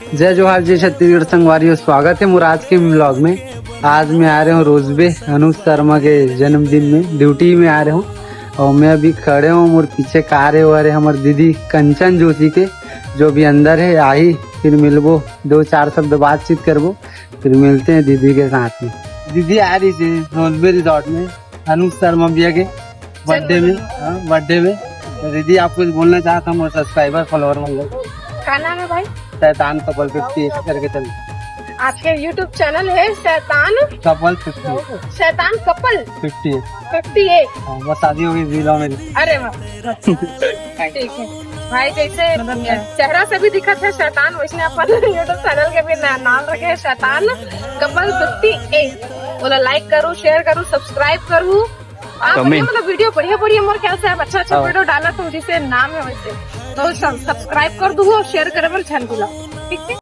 जय जोहार जय छत्तीसगढ़ संगवारियों, स्वागत है मुराद के ब्लॉग में। आज मैं आ रहा हूँ रोजबे अनुज शर्मा के जन्मदिन में, ड्यूटी में आ रहा हूँ और मैं अभी खड़े हूँ और पीछे कार है और हमारी दीदी कंचन जोशी के जो भी अंदर है आई, फिर मिलबो, 2-4 शब्द बातचीत करबो, फिर मिलते हैं दीदी के साथ में। दीदी आ रही थी रोजबे रिजॉर्ट में अनुज शर्मा भैया के बर्थडे में। तो दीदी आप कुछ बोलना चाहता हूँ सब्सक्राइबर फॉलोअर मंगल क्या नाम है भाई? शैतान कपल 50 करके चल। आपके YouTube चैनल है शैतान कपल 50 शैतान कपल 58। हाँ, वो शादी हो गई जिला मेरी। अरे वाह ठीक है भाई, जैसे चेहरा से भी दिखत है शैतान, वैसे अपन YouTube चैनल के भी नाम रखे है शैतान कपल 58। बोला लाइक करूँ, शेयर करूँ, सब्सक्राइब करूँ। आप मतलब वीडियो बढ़िया मोर ख्याल से आप अच्छा वीडियो डाला तो जिसे नाम है वैसे तो सब्सक्राइब कर दूँ और शेयर करे पर छन दूला, ठीक है।